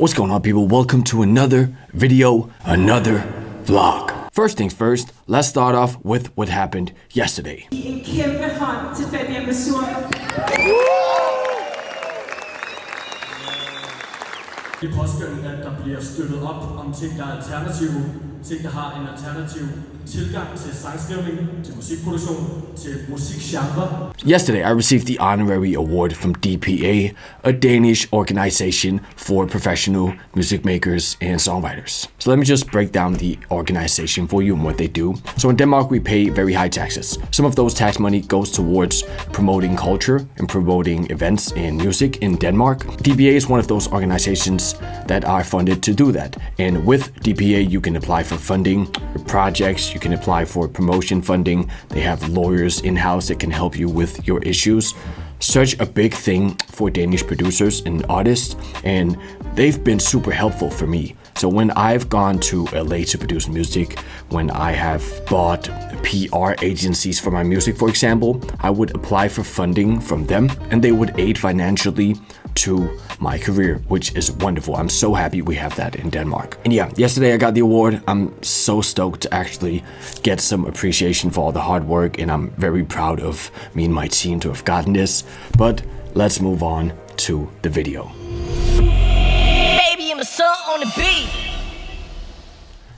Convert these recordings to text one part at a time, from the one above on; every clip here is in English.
What's going on, people? Welcome to another video, another vlog. First things first, let's start off with what happened yesterday. En kæmpe hånd til Det er påskønnet, at der bliver støttet op om ting, der er alternative, ting, der har en alternativ tilgang til sangskrivning, til musikproduktion, til musikgenre. Yesterday, I received the honorary award from DPA, a Danish organization for professional music makers and songwriters. So let me just break down the organization for you and what they do. So in Denmark, we pay very high taxes. Some of those tax money goes towards promoting culture and promoting events in music in Denmark. DPA is one of those organizations that are funded to do that. And with DPA, you can apply for funding for projects, you can apply for promotion funding. They have lawyers in-house that can help you with your issues. Such a big thing for Danish producers and artists, and they've been super helpful for me. So when I've gone to LA to produce music, when I have bought PR agencies for my music, for example, I would apply for funding from them and they would aid financially to my career, which is wonderful. I'm so happy we have that in Denmark. And yeah, yesterday I got the award. I'm so stoked to actually get some appreciation for all the hard work, and I'm very proud of me and my team to have gotten this. But let's move on to the video. Baby, I'm a son on the beat.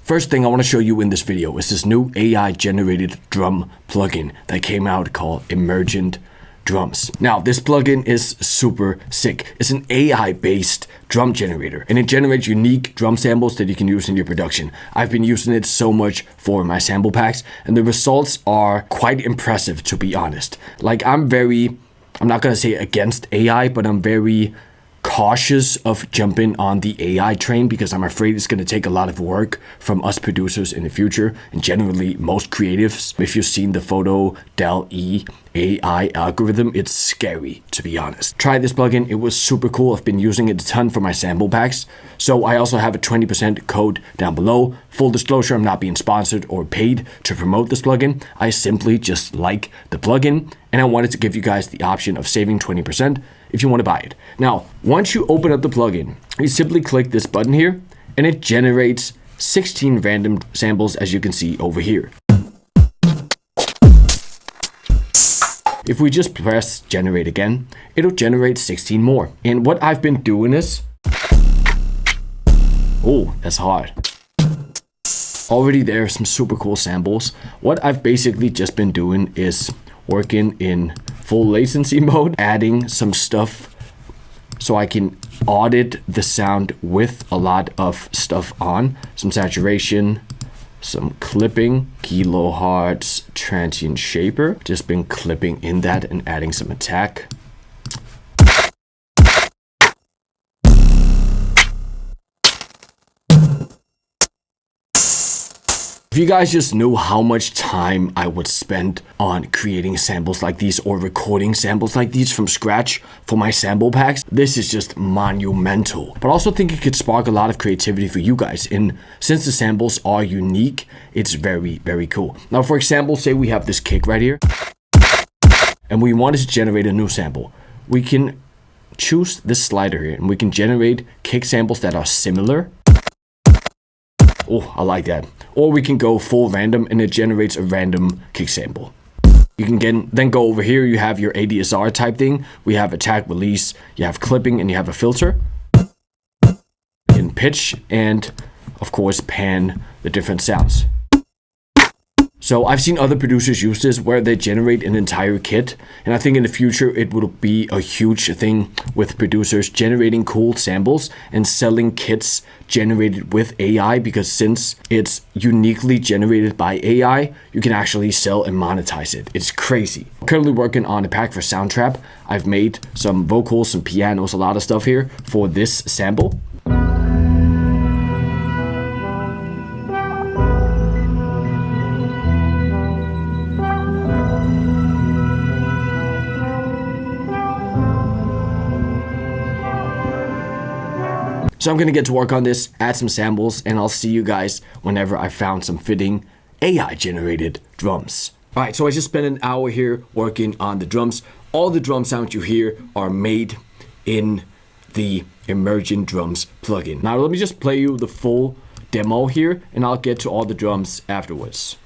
First thing I want to show you in this video is this new AI generated drum plugin that came out called Emergent drums. Now, this plugin is super sick. It's an AI-based drum generator, and it generates unique drum samples that you can use in your production. I've been using it so much for my sample packs, and the results are quite impressive, to be honest. Like, I'm not gonna say against AI, but I'm very cautious of jumping on the AI train because I'm afraid it's going to take a lot of work from us producers in the future and generally most creatives. If you've seen the Photo DALL-E AI algorithm, it's scary, to be honest. Try this plugin. It was super cool. I've been using it a ton for my sample packs. So I also have a 20% code down below. Full disclosure, I'm not being sponsored or paid to promote this plugin. I simply just like the plugin, and I wanted to give you guys the option of saving 20% if you want to buy it. Now, once you open up the plugin, you simply click this button here, and it generates 16 random samples, as you can see over here. If we just press generate again, it'll generate 16 more. And what I've been doing is, oh, that's hard. Already there are some super cool samples. What I've basically just been doing is working in full latency mode, adding some stuff so I can audit the sound with a lot of stuff on. Some saturation, some clipping, kilohertz transient shaper. Just been clipping in that and adding some attack. If you guys just knew how much time I would spend on creating samples like these or recording samples like these from scratch for my sample packs, this is just monumental. But I also think it could spark a lot of creativity for you guys. And since the samples are unique, it's very, very cool. Now, for example, say we have this kick right here and we wanted to generate a new sample. We can choose this slider here and we can generate kick samples that are similar. Oh, I like that. Or we can go full random and it generates a random kick sample. You can then go over here, you have your ADSR type thing. We have attack, release, you have clipping, and you have a filter. In pitch and, of course, pan the different sounds. So I've seen other producers use this where they generate an entire kit, and I think in the future it will be a huge thing with producers generating cool samples and selling kits generated with AI, because since it's uniquely generated by AI, you can actually sell and monetize it. It's crazy. I'm currently working on a pack for Soundtrap. I've made some vocals, some pianos, a lot of stuff here for this sample. So I'm gonna get to work on this, add some samples, and I'll see you guys whenever I found some fitting AI generated drums. All right, so I just spent an hour here working on the drums. All the drum sounds you hear are made in the Emergent drums plugin. Now let me just play you the full demo here, and I'll get to all the drums afterwards.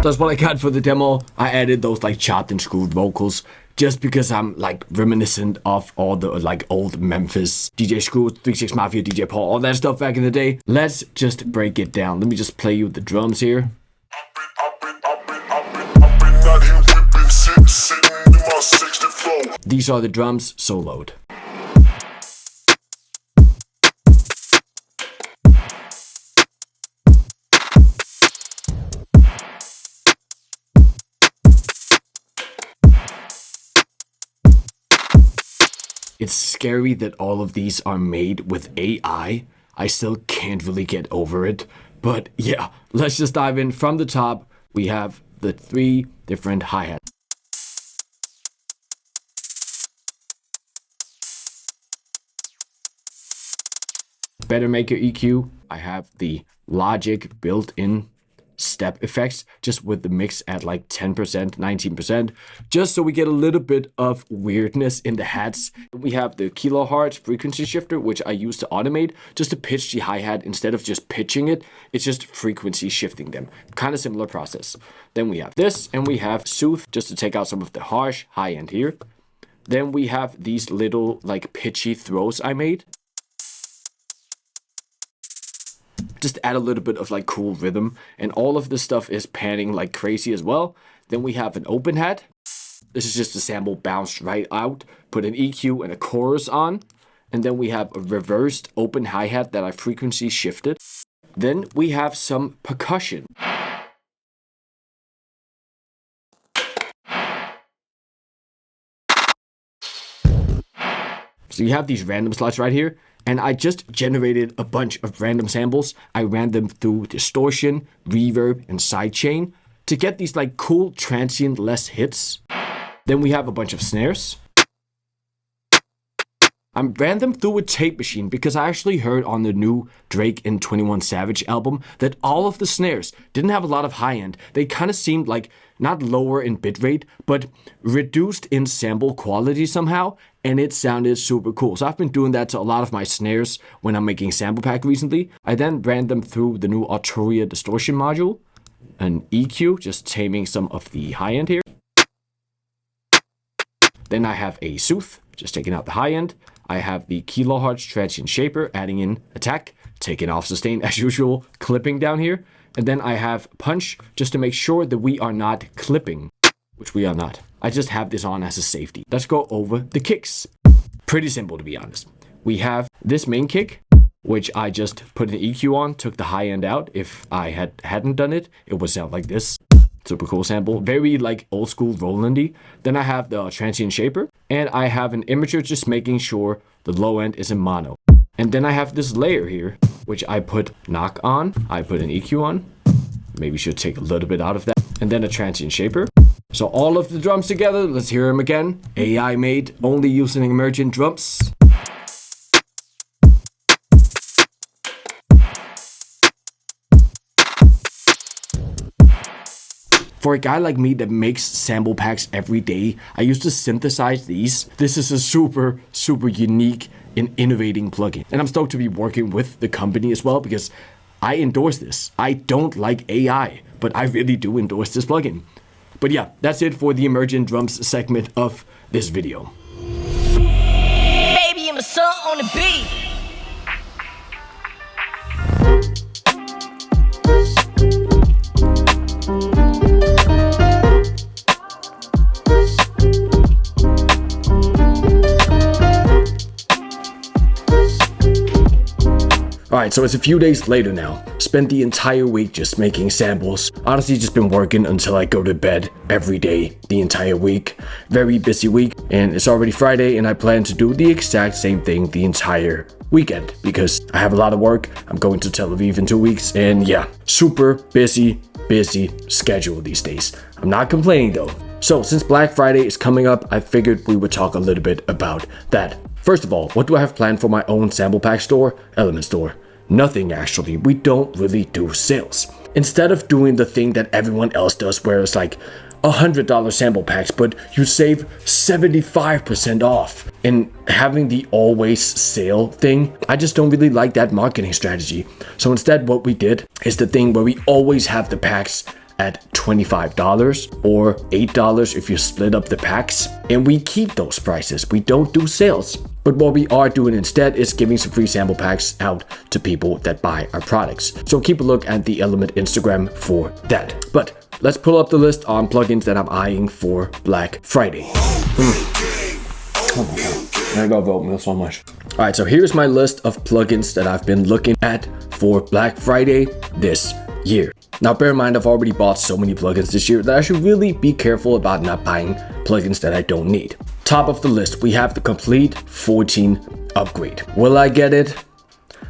That's what I got for the demo. I added those like chopped and screwed vocals just because I'm like reminiscent of all the like old Memphis DJ Screw, 3 6 Mafia, DJ Paul, all that stuff back in the day. Let's just break it down. Let me just play you the drums here. These are the drums soloed. It's scary that all of these are made with AI. I still can't really get over it. But yeah, let's just dive in. From the top, we have the 3 different hi-hats. Better Maker EQ. I have the Logic built-in step effects just with the mix at like 10%, 19%, just so we get a little bit of weirdness in the hats. We have the kilohertz frequency shifter, which I use to automate just to pitch the hi-hat. Instead of just pitching it, it's just frequency shifting them. Kind of similar process. Then we have this, and we have Soothe just to take out some of the harsh high end here. Then we have these little like pitchy throws I made. Just add a little bit of like cool rhythm, and all of this stuff is panning like crazy as well. Then we have an open hat. This is just a sample bounced right out, put an EQ and a chorus on. And then we have a reversed open hi-hat that I frequency shifted. Then we have some percussion. So you have these random slots right here, and I just generated a bunch of random samples. I ran them through distortion, reverb, and sidechain to get these like cool transient less hits. Then we have a bunch of snares. I ran them through a tape machine because I actually heard on the new Drake and 21 Savage album that all of the snares didn't have a lot of high end. They kind of seemed like not lower in bitrate, but reduced in sample quality somehow, and it sounded super cool. So I've been doing that to a lot of my snares when I'm making sample pack recently. I then ran them through the new Arturia distortion module, an EQ, just taming some of the high end here. Then I have a Soothe, just taking out the high end. I have the kilohertz transient shaper, adding in attack, taking off sustain as usual, clipping down here. And then I have punch, just to make sure that we are not clipping, which we are not. I just have this on as a safety. Let's go over the kicks. Pretty simple, to be honest. We have this main kick, which I just put an EQ on, took the high end out. If I hadn't done it, it would sound like this. Super cool sample, very like old school Rolandy. Then I have the transient shaper, and I have an imager just making sure the low end is in mono. And then I have this layer here, which I put knock on, I put an EQ on, maybe should take a little bit out of that, and then a transient shaper. So all of the drums together, let's hear them again. AI made, only using Emergent drums. For a guy like me that makes sample packs every day, I used to synthesize these. This is a super, super unique and innovating plugin. And I'm stoked to be working with the company as well because I endorse this. I don't like AI, but I really do endorse this plugin. But yeah, that's it for the Emergent drums segment of this video. Baby, I'm a son on the beat. Alright, so it's a few days later now. Spent the entire week just making samples. Honestly, just been working until I go to bed every day, the entire week. Very busy week, and it's already Friday, and I plan to do the exact same thing the entire weekend because I have a lot of work. I'm going to Tel Aviv in 2 weeks, and yeah, super busy schedule these days. I'm not complaining though. So since Black Friday is coming up, I figured we would talk a little bit about that. First of all, what do I have planned for my own sample pack store? Element store. Nothing actually. We don't really do sales. Instead of doing the thing that everyone else does where it's like $100 sample packs, but you save 75% off, and having the always sale thing, I just don't really like that marketing strategy. So instead what we did is the thing where we always have the packs at $25 or $8 if you split up the packs, and we keep those prices. We don't do sales. But what we are doing instead is giving some free sample packs out to people that buy our products. So keep a look at the Element Instagram for that. But let's pull up the list on plugins that I'm eyeing for Black Friday. Oh my god, I love Oatmeal so much. Alright, so here's my list of plugins that I've been looking at for Black Friday this year. Now bear in mind, I've already bought so many plugins this year that I should really be careful about not buying plugins that I don't need. Top of the list, we have the Complete 14 upgrade. Will I get it?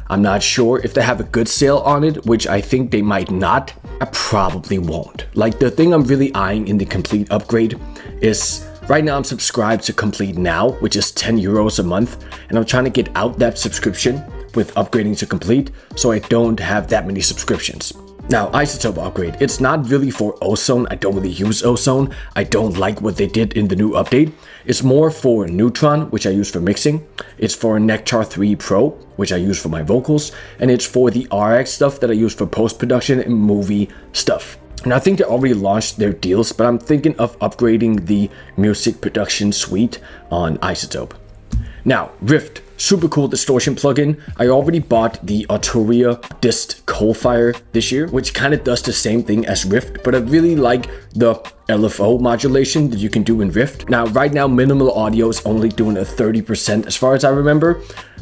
I'm not sure. If they have a good sale on it, which I think they might not, I probably won't. Like, the thing I'm really eyeing in the Complete upgrade is, right now I'm subscribed to Complete Now, which is 10 euros a month, and I'm trying to get out that subscription with upgrading to Complete so I don't have that many subscriptions. Now, Isotope upgrade, it's not really for Ozone. I don't really use Ozone. I don't like what they did in the new update. It's more for Neutron, which I use for mixing. It's for Nectar 3 Pro, which I use for my vocals. And it's for the RX stuff that I use for post-production and movie stuff. And I think they already launched their deals, but I'm thinking of upgrading the music production suite on Isotope. Now, Rift, super cool distortion plugin. I already bought the Arturia Dist Coalfire this year, which kind of does the same thing as Rift, but I really like the LFO modulation that you can do in Rift. Now, right now, minimal audio is only doing a 30% as far as I remember,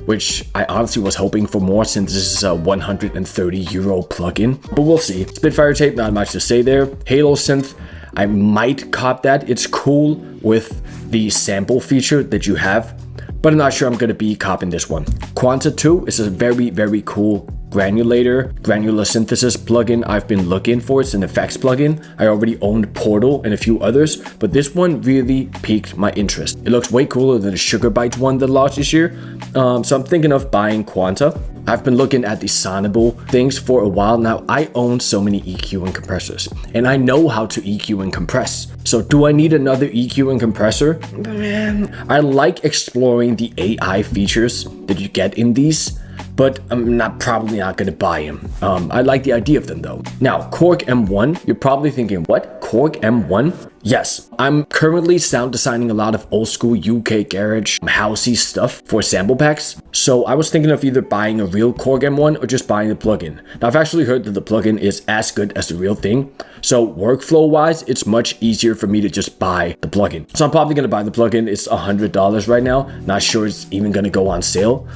which I honestly was hoping for more since this is a 130 euro plugin, but we'll see. Spitfire tape, not much to say there. Halo synth, I might cop that. It's cool with the sample feature that you have, but I'm not sure I'm going to be copping this one. Quanta 2 is a very cool granular synthesis plugin I've been looking for. It's an effects plugin. I already owned Portal and a few others, but this one really piqued my interest. It looks way cooler than the Sugar Bytes one that launched this year, so I'm thinking of buying Quanta. I've been looking at the Sonable things for a while now. I own so many EQ and compressors, and I know how to EQ and compress. So do I need another EQ and compressor? Man, I like exploring the AI features that you get in these, but I'm probably not gonna buy them. I like the idea of them though. Now, Korg M1, you're probably thinking, what? Korg M1? Yes, I'm currently sound designing a lot of old school UK garage housey stuff for sample packs. So I was thinking of either buying a real Korg M1 or just buying the plugin. Now I've actually heard that the plugin is as good as the real thing. So workflow wise, it's much easier for me to just buy the plugin. So I'm probably gonna buy the plugin. It's $100 right now. Not sure it's even gonna go on sale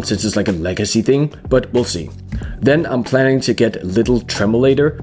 since it's like a legacy thing, but we'll see. Then I'm planning to get Little Tremolator.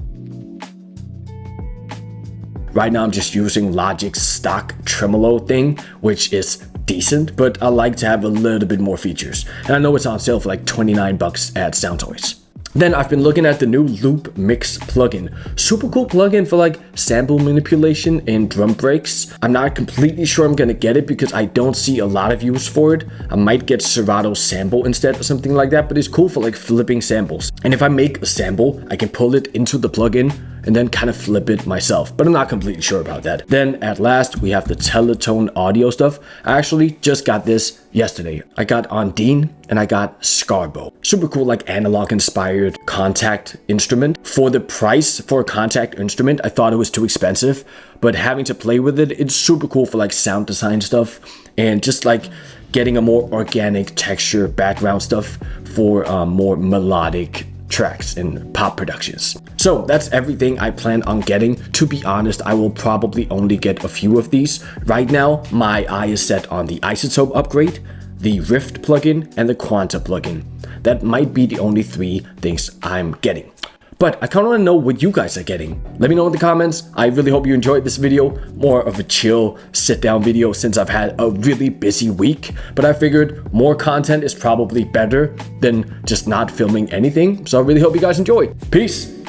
Right now I'm just using Logic's stock tremolo thing, which is decent, but I like to have a little bit more features. And I know it's on sale for like 29 bucks at Soundtoys. Then I've been looking at the new Loop Mix plugin. Super cool plugin for like sample manipulation and drum breaks. I'm not completely sure I'm gonna get it because I don't see a lot of use for it. I might get Serato sample instead or something like that, but it's cool for like flipping samples. And if I make a sample, I can pull it into the plugin and then kind of flip it myself, but I'm not completely sure about that. Then at last, we have the Teletone audio stuff. I actually just got this yesterday. I got Ondine and I got Scarbo. Super cool, like analog inspired contact instrument. For the price for a contact instrument, I thought it was too expensive, but having to play with it, it's super cool for like sound design stuff and just like getting a more organic texture background stuff for more melodic tracks and pop productions. So that's everything I plan on getting. To be honest, I will probably only get a few of these. Right now, my eye is set on the Isotope upgrade, the Rift plugin, and the Quanta plugin. That might be the only three things I'm getting. But I kind of want to know what you guys are getting. Let me know in the comments. I really hope you enjoyed this video. More of a chill sit down video since I've had a really busy week. But I figured more content is probably better than just not filming anything. So I really hope you guys enjoy. Peace.